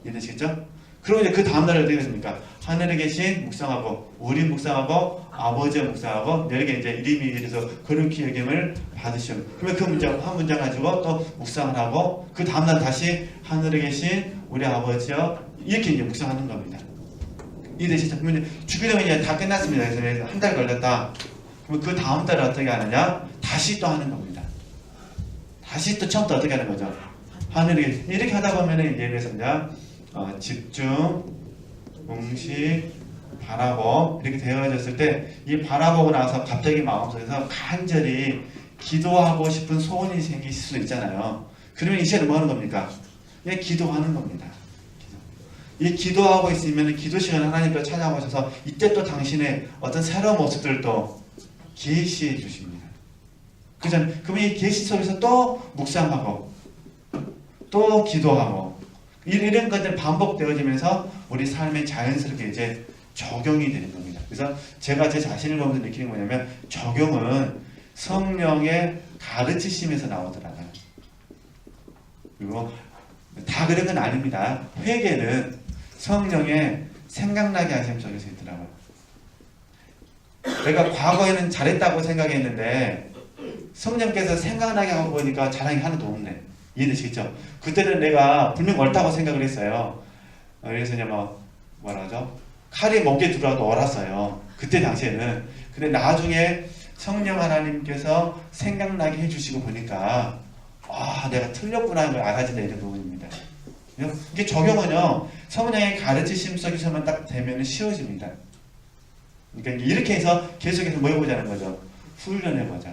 이해되시겠죠? 그러면 이제 그 다음 날은 어떻게 됩니까? 하늘에 계신 묵상하고 우리 묵상하고 아버지와 묵상하고 내게 이제 이름이 이래서 거룩히 여김을 받으시오. 그러면 그 문장 한 문장 가지고 또 묵상을 하고 그 다음 날 다시 하늘에 계신 우리 아버지여 이렇게 이제 묵상하는 겁니다. 이해되시죠? 그러면 주기도문이 이제 다 끝났습니다. 그래서 한 달 걸렸다. 그럼 그 다음 달에 어떻게 하느냐? 다시 또 하는 겁니다. 다시 또 처음부터 어떻게 하는 거죠? 하늘에 이렇게 하다 보면은 예를 들어서 이제 집중, 응시, 바라봄 이렇게 되어졌을 때 이 바라보고 나서 갑자기 마음속에서 간절히 기도하고 싶은 소원이 생길 수 있잖아요. 그러면 이제는 뭐 하는 겁니까? 예, 기도하는 겁니다. 이 기도하고 있으면 기도 시간 하나님께 찾아오셔서 이때 또 당신의 어떤 새로운 모습들을 또 계시해 주십니다. 그죠? 그러면 이 계시 속에서 또 묵상하고 또 기도하고 이런 것들 반복되어지면서 우리 삶에 자연스럽게 이제 적용이 되는 겁니다. 그래서 제가 제 자신을 보면서 느끼는 게 뭐냐면 적용은 성령의 가르치심에서 나오더라고요. 그리고 다 그런 건 아닙니다. 회개는 성령의 생각나게 하심 속에서 있더라고요. 내가 과거에는 잘했다고 생각했는데 성령께서 생각나게 하고 보니까 자랑이 하나도 없네. 이해되시겠죠? 그때는 내가 분명 옳다고 생각을 했어요. 그래서 이제 뭐라 하죠? 칼이 목에 들어와도 옳았어요. 그때 당시에는. 근데 나중에 성령 하나님께서 생각나게 해주시고 보니까 내가 틀렸구나 하는 걸 알아진다 이런 부분입니다. 이게 적용은요 성령의 가르치심 속에서만 딱 되면 쉬워집니다. 그러니까 이렇게 해서 계속해서 뭐 해보자는 거죠. 훈련해보자.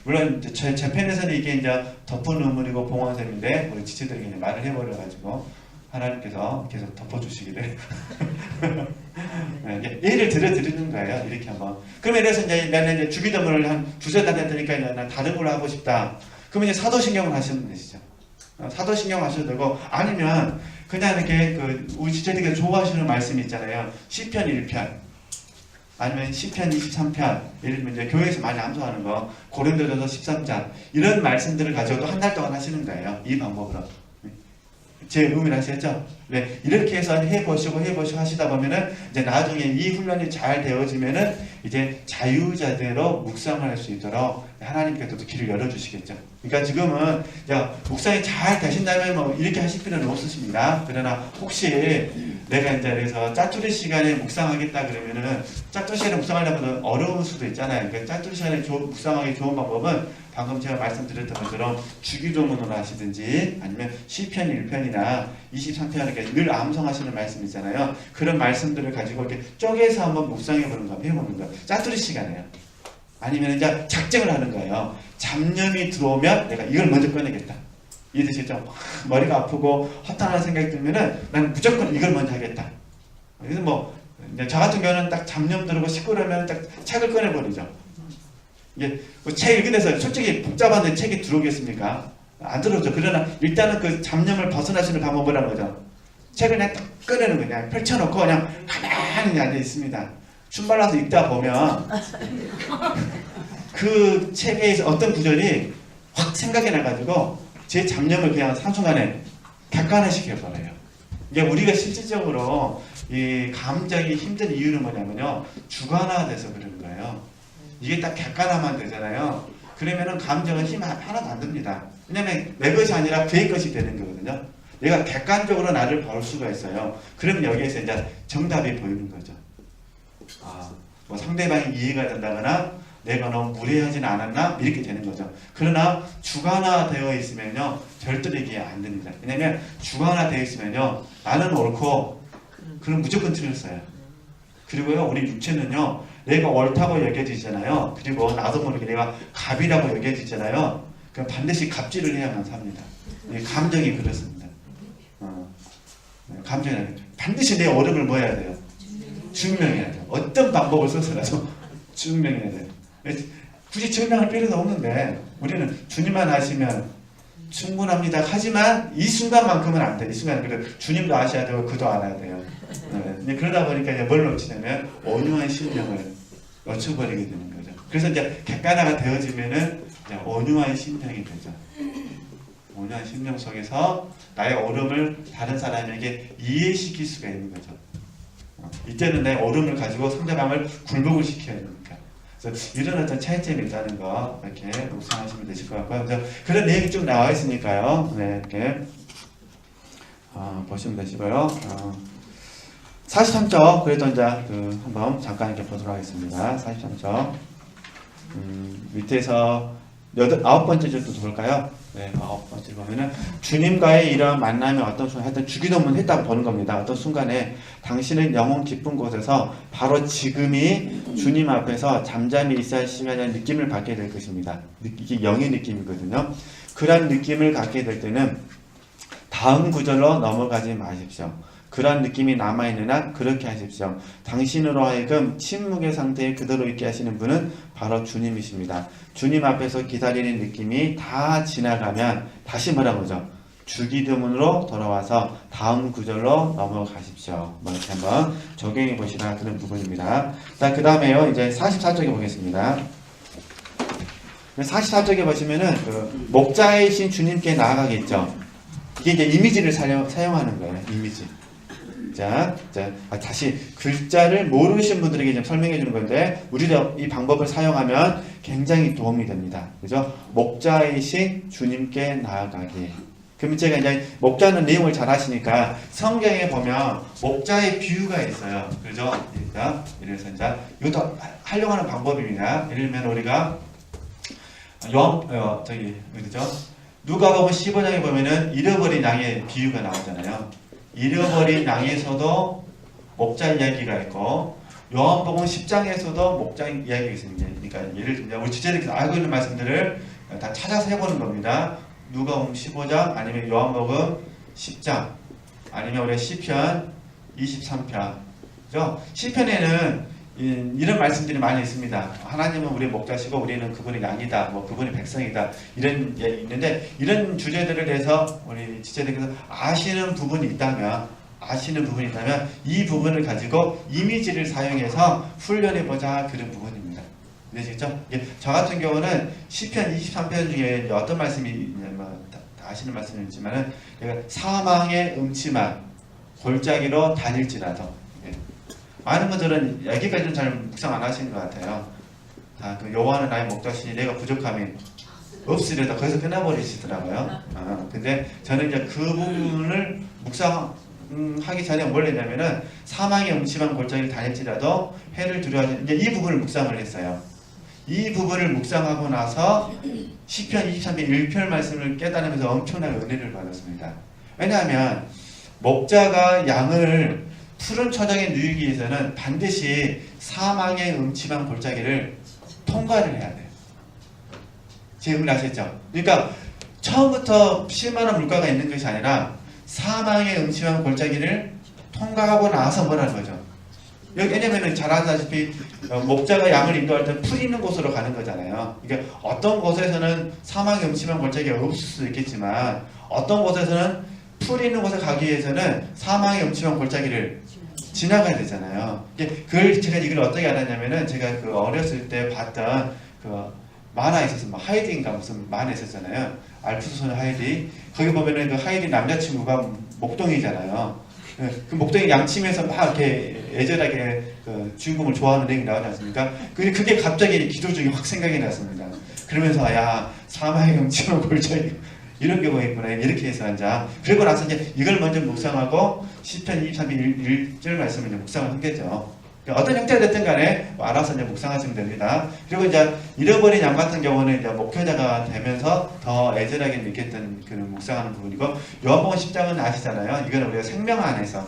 물론 제 편에서는 이게 이제 덮은 눈물이고 봉헌샘인데 우리 지체들에게 이제 말을 해버려가지고 하나님께서 계속 덮어주시기를 예를 들어드리는 거예요. 이렇게 한번. 그러면 이래서 이제 나는 이제 주기도문을 한 두세 달 했으니까 난 다른 걸로 하고 싶다. 그러면 이제 사도신경을 하시면 되시죠. 사도신경 하셔도 되고 아니면 그냥 이렇게 우리 지체들이 좋아하시는 말씀이 있잖아요. 시편 1편 아니면 시편 23편 예를 들면 이제 교회에서 많이 암송하는 거 고린도전서 13장 이런 말씀들을 가지고도 한 달 동안 하시는 거예요. 이 방법으로. 제 의미를 아시겠죠? 네, 이렇게 해서 해보시고 하시다 보면은 이제 나중에 이 훈련이 잘 되어지면은 이제 자유자대로 묵상을 할 수 있도록 하나님께서도 길을 열어주시겠죠. 그러니까 지금은 묵상이 잘 되신다면 뭐 이렇게 하실 필요는 없으십니다. 그러나 혹시 내가 이제 그래서 짜투리 시간에 묵상하겠다 그러면은 짜투리 시간에 묵상하려면 어려울 수도 있잖아요. 그러니까 짜투리 시간에 묵상하기 좋은 방법은 방금 제가 말씀드렸던 것처럼 주기도문으로 하시든지 아니면 시편 1편이나 23편 이렇게 늘 암송하시는 말씀 있잖아요. 그런 말씀들을 가지고 이렇게 쪼개서 한번 묵상해보는 거, 해보는 거. 짜투리 시간이에요. 아니면 이제 작정을 하는 거예요. 잡념이 들어오면 내가 이걸 먼저 꺼내겠다. 이해되시죠? 머리가 아프고 허탄한 생각이 들면은 나는 무조건 이걸 먼저 하겠다. 그래서 저 같은 경우는 딱 잡념 들고 시끄러우면 딱 책을 꺼내버리죠. 이게 책 읽은 데서 솔직히 복잡한데 책이 들어오겠습니까? 안 들어오죠. 그러나 일단은 그 잡념을 벗어나시는 방법을 하는 거죠. 책을 그냥 딱 꺼내는 거예요. 그냥 펼쳐놓고 그냥 가만히 앉아 있습니다. 춤발라서 읽다 보면 그 책에서 어떤 구절이 확 생각이 나가지고 제 잡념을 그냥 한순간에 객관화시켜버려요. 이게 우리가 실질적으로 이 감정이 힘든 이유는 뭐냐면요. 주관화돼서 그러는 거예요. 이게 딱 객관화만 되잖아요. 그러면은 감정은 힘 하나도 안 듭니다. 왜냐면 내 것이 아니라 그의 것이 되는 거거든요. 내가 객관적으로 나를 볼 수가 있어요. 그러면 여기에서 이제 정답이 보이는 거죠. 뭐 상대방이 이해가 된다거나 내가 너무 무례하진 않았나? 이렇게 되는 거죠. 그러나 주관화되어 있으면요. 절대로 이게 안 됩니다. 왜냐면 주관화되어 있으면요. 나는 옳고 그럼 무조건 틀렸어요. 그리고요. 우리 육체는요. 내가 옳다고 여겨지잖아요. 그리고 나도 모르게 내가 갑이라고 여겨지잖아요. 그럼 반드시 갑질을 해야만 삽니다. 감정이 그렇습니다. 감정이 반드시 내 옳음을 뭐 해야 돼요? 증명해야 돼요. 어떤 방법을 써서라도 증명해야 돼요. 굳이 증명할 필요도 없는데 우리는 주님만 아시면 충분합니다. 하지만 이 순간만큼은 안 돼. 이 순간 그래 주님도 아셔야 되고 그도 알아야 돼요. 그러다 보니까 이제 뭘 놓치냐면 온유한 심령을 놓쳐버리게 되는 거죠. 그래서 이제 객관화가 되어지면은 이제 온유한 심령이 되죠. 온유한 심령 속에서 나의 옳음을 다른 사람에게 이해시킬 수가 있는 거죠. 이때는 내 옳음을 가지고 상대방을 굴복을 시켜야 되니까. 그래서 이런 어떤 차이점이 있다는 거 이렇게 묵상하시면 되실 것 같고요. 그래서 그런 내용이 쭉 나와 있으니까요. 네, 이렇게 보시면 되시고요. 43쪽 그래도 이제 한번 잠깐 이렇게 보도록 하겠습니다. 43쪽 밑에서 9번째 줄도 볼까요? 네, 9번째 보면은 주님과의 이러한 만남이 어떤 순간 하여튼 주기도문 했다고 보는 겁니다. 어떤 순간에 당신은 영혼 깊은 곳에서 바로 지금이 주님 앞에서 잠잠히 있어야 할 시간이라는 느낌을 받게 될 것입니다. 이게 영의 느낌이거든요. 그런 느낌을 갖게 될 때는 다음 구절로 넘어가지 마십시오. 그런 느낌이 남아있는 한 그렇게 하십시오. 당신으로 하여금 침묵의 상태에 그대로 있게 하시는 분은 바로 주님이십니다. 주님 앞에서 기다리는 느낌이 다 지나가면 다시 뭐라고 그러죠? 주기도문으로 돌아와서 다음 구절로 넘어가십시오. 뭐 이렇게 한번 적용해 보시라 그런 부분입니다. 자, 그 다음에요. 이제 44쪽에 보겠습니다. 44쪽에 보시면은 그 목자이신 주님께 나아가겠죠. 이게 이제 이미지를 사용하는 거예요. 이미지. 자, 다시 글자를 모르신 분들에게 좀 설명해 주는 건데, 우리도 이 방법을 사용하면 굉장히 도움이 됩니다. 그죠? 목자이신 주님께 나아가기. 그럼 제가 이제 목자는 내용을 잘 아시니까 성경에 보면 목자의 비유가 있어요. 그죠? 그러니까 이래서 이제 이것도 활용하는 방법입니다. 예를 들면 우리가 어디죠? 누가복음 15장에 보면은 잃어버린 양의 비유가 나오잖아요. 잃어버린 양에서도 목자 이야기가 있고, 요한복음 10장에서도 목자 이야기가 있습니다. 그러니까 예를 들면 우리 지체들께서 알고 있는 말씀들을 다 찾아서 해보는 겁니다. 누가복음 15장, 아니면 요한복음 10장, 아니면 우리 시편 23편. 그죠? 시편에는 이런 말씀들이 많이 있습니다. 하나님은 우리의 목자시고 우리는 그분의 양이다, 뭐 그분의 백성이다, 이런 얘기 있는데, 이런 주제들에 대해서 우리 지체들께서 아시는 부분이 있다면 이 부분을 가지고 이미지를 사용해서 훈련해보자, 그런 부분입니다. 되시겠죠? 저 같은 경우는 시편 23편 중에 어떤 말씀이 있냐면 다 아시는 말씀이지만은, 사망의 음침한 골짜기로 다닐지라도, 많은 분들은 여기까지는 잘 묵상 안 하시는 것 같아요. 다 그 여호와는 나의 목자시니 내가 부족함이 없으리다, 거기서 끝나버리시더라고요. 근데 저는 이제 그 부분을 묵상하기 전에 뭘 했냐면은, 사망의 음침한 골짜기를 다닐지라도 해를 두려워하지, 이제 이 부분을 묵상을 했어요. 이 부분을 묵상하고 나서 시편 23편 1편 말씀을 깨달으면서 엄청난 은혜를 받았습니다. 왜냐하면 목자가 양을 푸른 초장에 누이기 위해서는 반드시 사망의 음침한 골짜기를 통과를 해야 돼요. 제 의미를 아시죠? 그러니까 처음부터 실만한 물가가 있는 것이 아니라 사망의 음침한 골짜기를 통과하고 나서 뭐라는 거죠. 왜냐면 잘 아시다시피 목자가 양을 인도할 때 풀 있는 곳으로 가는 거잖아요. 그러니까 어떤 곳에서는 사망의 음침한 골짜기가 없을 수도 있겠지만, 어떤 곳에서는 풀 있는 곳에 가기 위해서는 사망의 음침한 골짜기를 지나가야 되잖아요. 제가 이걸 어떻게 알았냐면은, 제가 그 어렸을 때 봤던 그 만화 있었어요. 뭐 하이디인가 무슨 만화 있었잖아요. 알프스 소녀 하이디. 거기 보면은 그 하이디 남자친구가 목동이잖아요. 그 목동이 양치면서 막 이렇게 애절하게 그 주인공을 좋아하는 내용이 나오지 않습니까? 그게 갑자기 기도 중에 확 생각이 났습니다. 그러면서 야, 사망의 음침한 골짜기, 이런 경우가 있구나, 이렇게 해서 앉아. 그리고 나서 이제 이걸 먼저 묵상하고 시편 23편 1절 말씀을 이제 묵상을 한 거죠. 어떤 형태가 됐든 간에 알아서 이제 묵상하시면 됩니다. 그리고 이제 잃어버린 양 같은 경우는 이제 목표자가 되면서 더 애절하게 느꼈던 그런 묵상하는 부분이고, 요한복음 10장은 아시잖아요. 이건 우리가 생명 안에서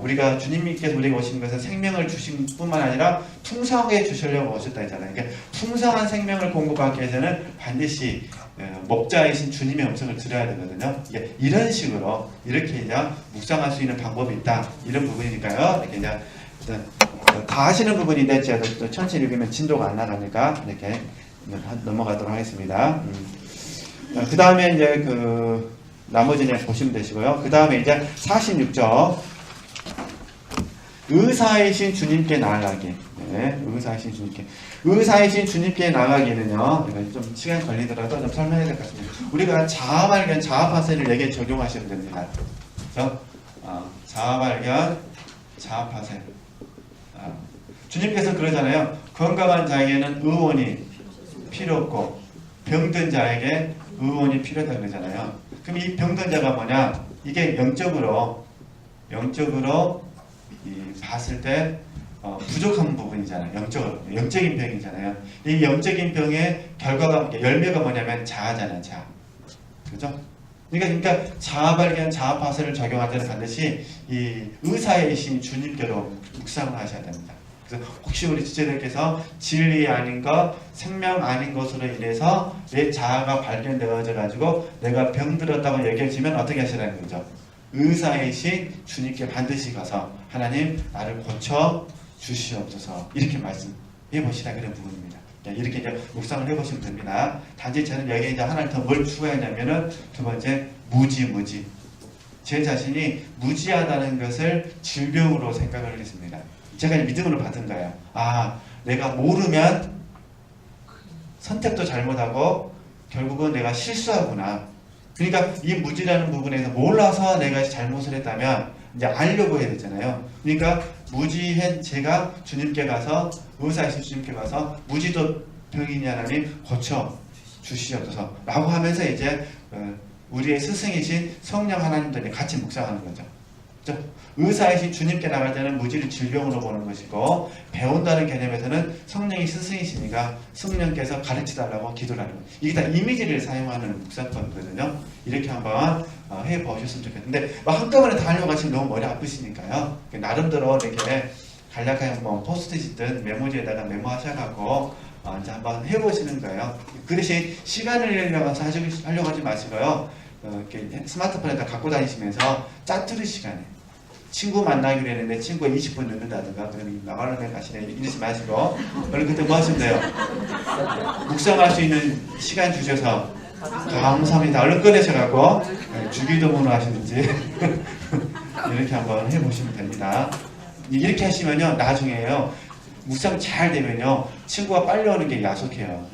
우리가 주님께서 우리에게 오신 것은 생명을 주신 뿐만 아니라 풍성하게 주시려고 오셨다 했잖아요. 그러니까 풍성한 생명을 공급하기 위해서는 반드시 목자이신 주님의 음성을 들어야 되거든요. 이런 식으로 이렇게 이제 묵상할 수 있는 방법이 있다, 이런 부분이니까요. 이렇게 이제 다 하시는 부분인데 제가 또 천천히 읽으면 진도가 안 나가니까 이렇게 넘어가도록 하겠습니다. 그 다음에 이제 그 나머지는 보시면 되시고요. 그 다음에 이제 46절 의사이신 주님께 나아가기. 네, 의사이신 주님께 나아가기는요, 좀 시간 걸리더라도 좀 설명해야 될 것 같습니다. 우리가 자아발견, 자아파세를 여기에 적용하시면 됩니다. 그렇죠? 자아발견, 자아파세. 주님께서 그러잖아요. 건강한 자에게는 의원이 필요 없고 병든 자에게 의원이 필요하다 그러잖아요. 그럼 이 병든 자가 뭐냐? 이게 영적으로 봤을 때 부족한 부분이잖아요. 영적인 병이잖아요. 이 영적인 병의 결과가, 열매가 뭐냐면 자아잖아요. 자아. 그죠? 그러니까 자아 발견, 자아 파쇄를 적용할 때는 반드시 이 의사이신 주님께로 묵상을 하셔야 됩니다. 그래서 혹시 우리 지체들께서 진리 아닌 것, 생명 아닌 것으로 인해서 내 자아가 발견되어져 가지고 내가 병들었다고 얘기해주면 어떻게 하시라는 거죠? 의사이신 주님께 반드시 가서 하나님 나를 고쳐 주시옵소서 이렇게 말씀해 보시라 그런 부분입니다. 이렇게 이제 묵상을 해보시면 됩니다. 단지 저는 여기에 이제 하나를 더 뭘 추가했냐면은 두 번째 무지. 제 자신이 무지하다는 것을 질병으로 생각을 했습니다. 제가 믿음으로 받은 거예요. 아, 내가 모르면 선택도 잘못하고 결국은 내가 실수하구나. 그러니까 이 무지라는 부분에서 몰라서 내가 잘못을 했다면 이제 알려고 해야 되잖아요. 그러니까 무지한 제가 주님께 가서 의사이신 주님께 가서 무지도 병이니 하나님 고쳐 주시옵소서 라고 하면서 이제 우리의 스승이신 성령 하나님들이 같이 묵상하는 거죠. 의사이신 주님께 나갈 때는 무지를 질병으로 보는 것이고 배운다는 개념에서는 성령이 스승이시니까 성령께서 가르치달라고 기도를 하는 거예요. 이게 다 이미지를 사용하는 묵상법이거든요. 이렇게 한번 해보셨으면 좋겠는데 한꺼번에 다 하려고 하시면 너무 머리 아프시니까요. 나름대로 이렇게 간략하게 뭐 포스트잇든 메모지에다가 메모하셔갖고 이제 한번 해보시는 거예요. 그 대신 시간을 내려고 하려고 하지 마시고요. 이렇게 스마트폰에다 갖고 다니시면서 짜투리 시간에 친구 만나기로 했는데 친구가 20분 늦는다든가 그러면 나가려면 가시네 이러지 마시고 얼른 그때 뭐 하시면 돼요? 묵상할 수 있는 시간 주셔서 감사합니다. 얼른 꺼내셔갖고 주기도문을 하시는지 이렇게 한번 해보시면 됩니다. 이렇게 하시면요 나중에요 묵상 잘 되면요 친구가 빨리 오는 게 야속해요.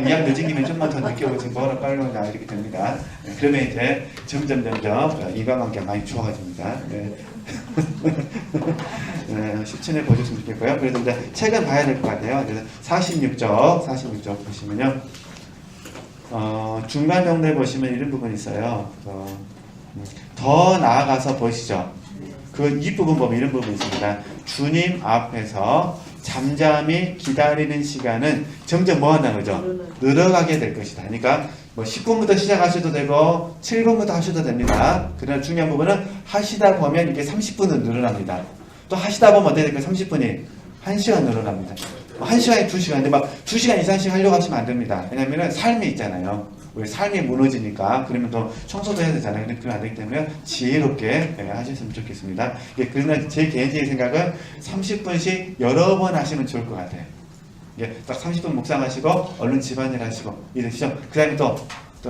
이왕 늦은 김에 좀만 더 늦게 오지 뭐라 빨리 오냐 이렇게 됩니다. 그러면 이제 점점 인간관계가 많이 좋아집니다. 실천해 보셨으면 좋겠고요. 그래서 이제 책은 봐야 될 것 같아요. 그래서 46쪽 보시면요 중간 정도에 보시면 이런 부분이 있어요. 더 나아가서 보시죠. 그 이 부분 보면 이런 부분이 있습니다. 주님 앞에서 잠잠히 기다리는 시간은 점점 뭐 한다는 거죠? 늘어가게 될 것이다. 그러니까 뭐 10분부터 시작하셔도 되고 7분부터 하셔도 됩니다. 그러나 중요한 부분은 하시다 보면 이게 30분은 늘어납니다. 또 하시다 보면 어떻게 될까요? 30분이 1시간 늘어납니다. 1시간이 2시간인데 막 2시간 이상씩 하려고 하시면 안 됩니다. 왜냐면은 삶이 있잖아요. 우리 삶이 무너지니까 그러면 또 청소도 해야 되잖아요. 근데 그건 안 되기 때문에 지혜롭게 하셨으면 좋겠습니다. 그러나 제 개인적인 생각은 30분씩 여러 번 하시면 좋을 것 같아요. 딱 30분 묵상하시고 얼른 집안일 하시고 이러시죠. 그 다음에 또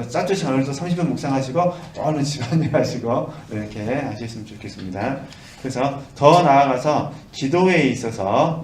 짜투시 얼른 또 30분 묵상하시고 또 얼른 집안일 하시고 이렇게 하셨으면 좋겠습니다. 그래서 더 나아가서 기도에 있어서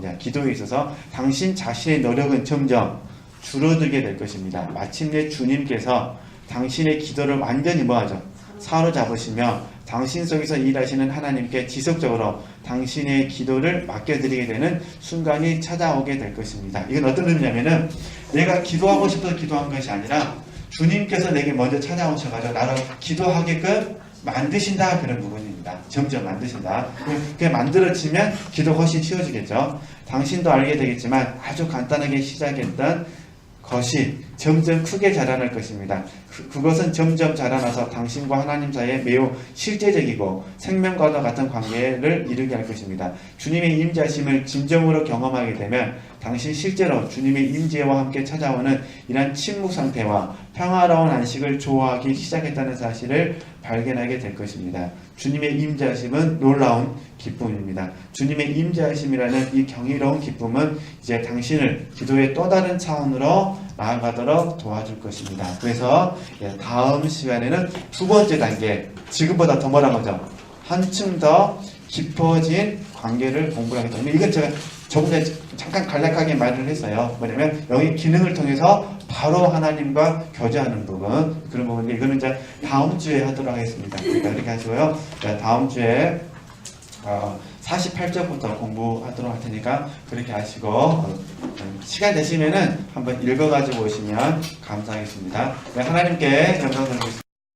당신 자신의 노력은 점점 줄어들게 될 것입니다. 마침내 주님께서 당신의 기도를 완전히 뭐하죠? 사로잡으시며 당신 속에서 일하시는 하나님께 지속적으로 당신의 기도를 맡겨드리게 되는 순간이 찾아오게 될 것입니다. 이건 어떤 의미냐면은 내가 기도하고 싶어서 기도한 것이 아니라 주님께서 내게 먼저 찾아오셔가지고 나를 기도하게끔 만드신다 그런 부분입니다. 점점 만드신다. 그게 만들어지면 기도가 훨씬 쉬워지겠죠. 당신도 알게 되겠지만 아주 간단하게 시작했던 것이 점점 크게 자라날 것입니다. 그것은 점점 자라나서 당신과 하나님 사이에 매우 실제적이고 생명과도 같은 관계를 이루게 할 것입니다. 주님의 임재하심을 진정으로 경험하게 되면 당신 실제로 주님의 임재와 함께 찾아오는 이러한 침묵 상태와 평화로운 안식을 좋아하기 시작했다는 사실을 발견하게 될 것입니다. 주님의 임재하심은 놀라운 기쁨입니다. 주님의 임재하심이라는 이 경이로운 기쁨은 이제 당신을 기도의 또 다른 차원으로 나아가도록 도와줄 것입니다. 그래서 다음 시간에는 두 번째 단계, 지금보다 더 뭐라고 하죠? 한층 더 깊어진 관계를 공부하게 됩니다. 이건 제가 저번에 잠깐 간략하게 말을 했어요. 뭐냐면 여기 기능을 통해서 바로 하나님과 교제하는 부분, 그런 부분인데 이거는 이제 다음 주에 하도록 하겠습니다. 그러니까 이렇게 하시고요. 다음 주에 48쪽부터 공부하도록 할 테니까 그렇게 하시고 시간 되시면은 한번 읽어가지고 오시면 감사하겠습니다. 하나님께 영광 드리겠습니다.